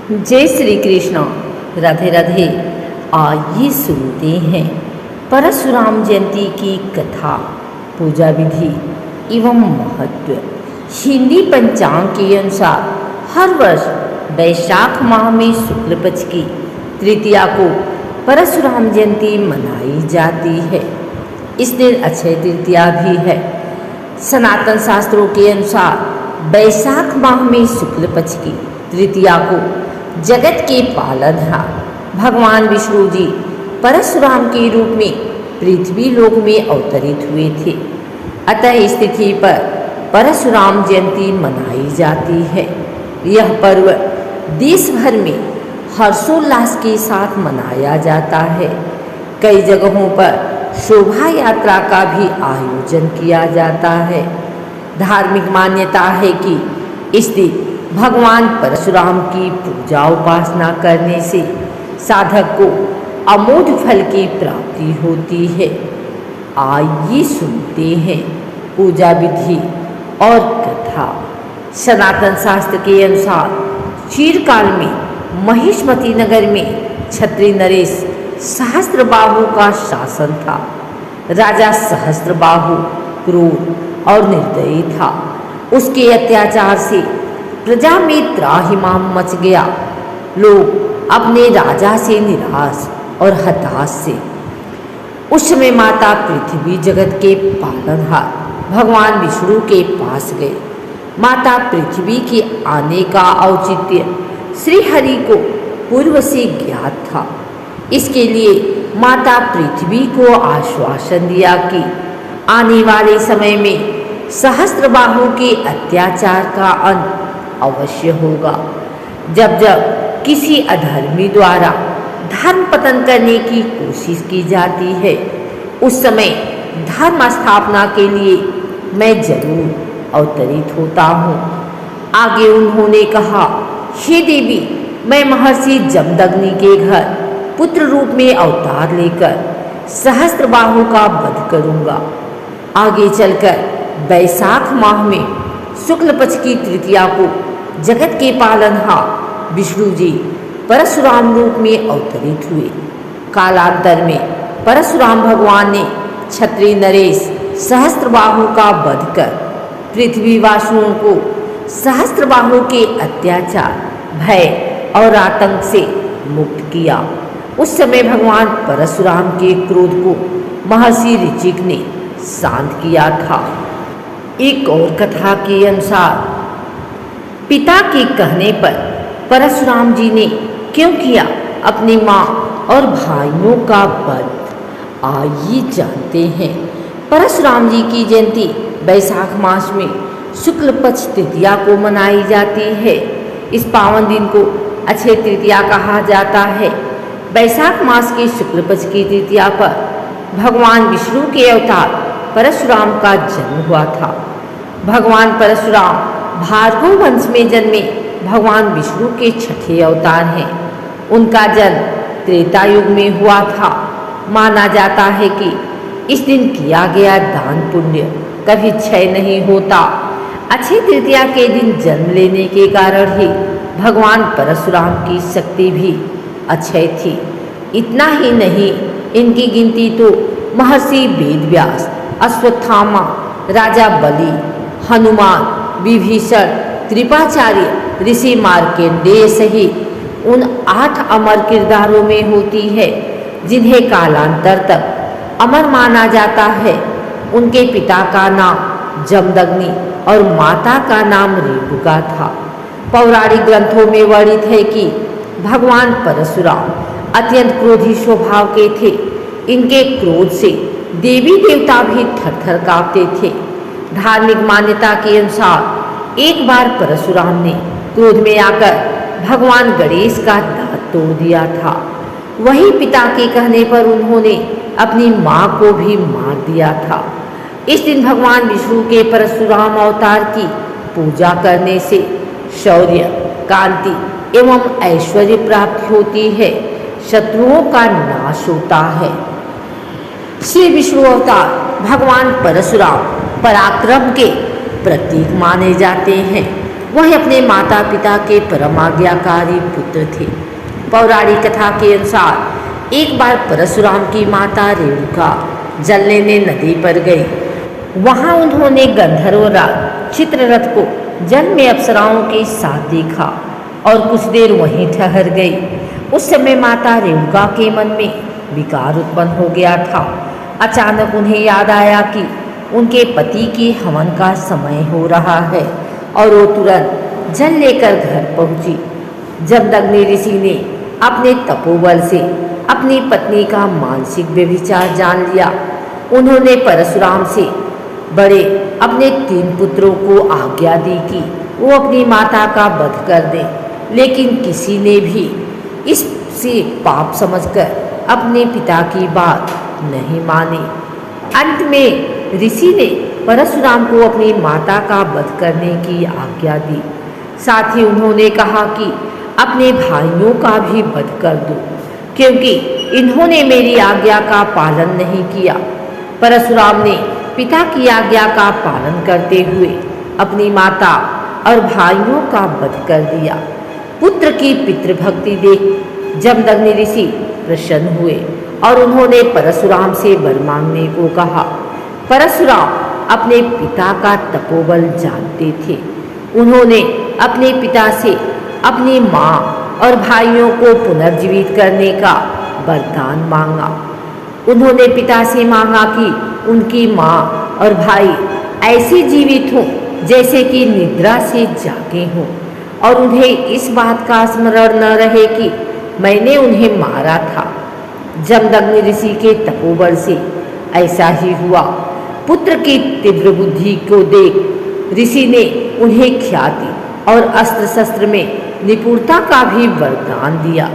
जय श्री कृष्ण। राधे राधे। आइए सुनते हैं परशुराम जयंती की कथा, पूजा विधि एवं महत्व। हिंदी पंचांग के अनुसार हर वर्ष वैशाख माह में शुक्ल पक्ष की तृतीया को परशुराम जयंती मनाई जाती है। इस दिन अक्षय तृतीया भी है। सनातन शास्त्रों के अनुसार वैशाख माह में शुक्ल पक्ष की तृतीया को जगत के पालनहार भगवान विष्णु जी परशुराम के रूप में पृथ्वी लोक में अवतरित हुए थे। अतः इस तिथि पर परशुराम जयंती मनाई जाती है। यह पर्व देश भर में हर्षोल्लास के साथ मनाया जाता है। कई जगहों पर शोभा यात्रा का भी आयोजन किया जाता है। धार्मिक मान्यता है कि इस दिन भगवान परशुराम की पूजा उपासना करने से साधक को अमोघ फल की प्राप्ति होती है। आइए सुनते हैं पूजा विधि और कथा। सनातन शास्त्र के अनुसार चीरकाल में महिष्मती नगर में क्षत्रिय नरेश सहस्त्रबाहु का शासन था। राजा सहस्त्रबाहु क्रूर और निर्दयी था। उसके अत्याचार से प्रजा में त्राहिमाम मच गया। लोग अपने राजा से निराश और हताश से उस समय माता पृथ्वी जगत के पालनहार भगवान विष्णु के पास गए। माता पृथ्वी के आने का औचित्य श्री हरि को पूर्व से ज्ञात था। इसके लिए माता पृथ्वी को आश्वासन दिया कि आने वाले समय में सहस्त्रबाहु के अत्याचार का अंत अवश्य होगा। जब जब किसी अधर्मी द्वारा धर्म पतन करने की कोशिश की जाती है, उस समय धर्म स्थापना के लिए मैं जरूर अवतरित होता हूँ। आगे उन्होंने कहा, हे देवी, मैं महर्षि जमदग्नि के घर पुत्र रूप में अवतार लेकर सहस्त्रबाहु का वध करूँगा। आगे चलकर वैशाख माह में शुक्ल पक्ष की तृतीया को जगत के पालनहार विष्णु जी परशुराम रूप में अवतरित हुए। कालांतर में परशुराम भगवान ने क्षत्रिय नरेश सहस्त्रबाहु का वध कर पृथ्वीवासियों को सहस्त्रबाहु के अत्याचार, भय और आतंक से मुक्त किया। उस समय भगवान परशुराम के क्रोध को महर्षि ऋचिक ने शांत किया था। एक और कथा के अनुसार पिता के कहने पर परशुराम जी ने क्यों किया अपनी माँ और भाइयों का वध, आइए जानते हैं। परशुराम जी की जयंती वैशाख मास में शुक्ल पक्ष तृतीया को मनाई जाती है। इस पावन दिन को अक्षय तृतीया कहा जाता है। वैशाख मास की शुक्ल पक्ष की तृतीया पर भगवान विष्णु के अवतार परशुराम का जन्म हुआ था। भगवान परशुराम भार्गव वंश में जन्मे भगवान विष्णु के छठे अवतार हैं। उनका जन्म त्रेता युग में हुआ था। माना जाता है कि इस दिन किया गया दान पुण्य कभी क्षय नहीं होता। अक्षय तृतीया के दिन जन्म लेने के कारण ही भगवान परशुराम की शक्ति भी अक्षय थी। इतना ही नहीं, इनकी गिनती तो महर्षि वेदव्यास, अश्वत्थामा, राजा बलि, हनुमान, विभीषण, कृपाचार्य, ऋषि मार्कंडेय सहित उन 8 अमर किरदारों में होती है, जिन्हें कालांतर तक अमर माना जाता है। उनके पिता का नाम जमदग्नि और माता का नाम रेणुका था। पौराणिक ग्रंथों में वर्णित है कि भगवान परशुराम अत्यंत क्रोधी स्वभाव के थे। इनके क्रोध से देवी देवता भी थरथर कांपते थे। धार्मिक मान्यता के अनुसार एक बार परशुराम ने क्रोध में आकर भगवान गणेश का दांत तोड़ दिया था। वही पिता के कहने पर उन्होंने अपनी मां को भी मार दिया था। इस दिन भगवान विष्णु के परशुराम अवतार की पूजा करने से शौर्य, कांति एवं ऐश्वर्य प्राप्ति होती है। शत्रुओं का नाश होता है। श्री विष्णु अवतार भगवान परशुराम पराक्रम के प्रतीक माने जाते हैं। वह अपने माता पिता के परम आज्ञाकारी पुत्र थे। पौराणिक कथा के अनुसार एक बार परशुराम की माता रेणुका जल लेने नदी पर गई। वहां उन्होंने गंधर्वराज चित्ररथ को जल में अप्सराओं के साथ देखा और कुछ देर वहीं ठहर गई। उस समय माता रेणुका के मन में विकार उत्पन्न हो गया था। अचानक उन्हें याद आया कि उनके पति के हवन का समय हो रहा है और वो तुरंत जल लेकर घर पहुंची। जमदग्नि ऋषि ने अपने तपोबल से अपनी पत्नी का मानसिक व्यभिचार जान लिया। उन्होंने परशुराम से बड़े अपने 3 पुत्रों को आज्ञा दी कि वो अपनी माता का वध कर दें, लेकिन किसी ने भी इससे पाप समझकर अपने पिता की बात नहीं मानी। अंत में ऋषि ने परशुराम को अपनी माता का वध करने की आज्ञा दी। साथ ही उन्होंने कहा कि अपने भाइयों का भी वध कर दो, क्योंकि इन्होंने मेरी आज्ञा का पालन नहीं किया। परशुराम ने पिता की आज्ञा का पालन करते हुए अपनी माता और भाइयों का वध कर दिया। पुत्र की पितृभक्ति देख जमदग्नि ऋषि प्रसन्न हुए और उन्होंने परशुराम से वर मांगने को कहा। परशुराम अपने पिता का तपोबल जानते थे। उन्होंने अपने पिता से अपनी माँ और भाइयों को पुनर्जीवित करने का वरदान मांगा। उन्होंने पिता से मांगा कि उनकी माँ और भाई ऐसे जीवित हों जैसे कि निद्रा से जागे हों और उन्हें इस बात का स्मरण न रहे कि मैंने उन्हें मारा था। जमदग्नि ऋषि के तपोबल से ऐसा ही हुआ। पुत्र की तीव्र बुद्धि को देख ऋषि ने उन्हें ख्याति और अस्त्र शस्त्र में निपुणता का भी वरदान दिया।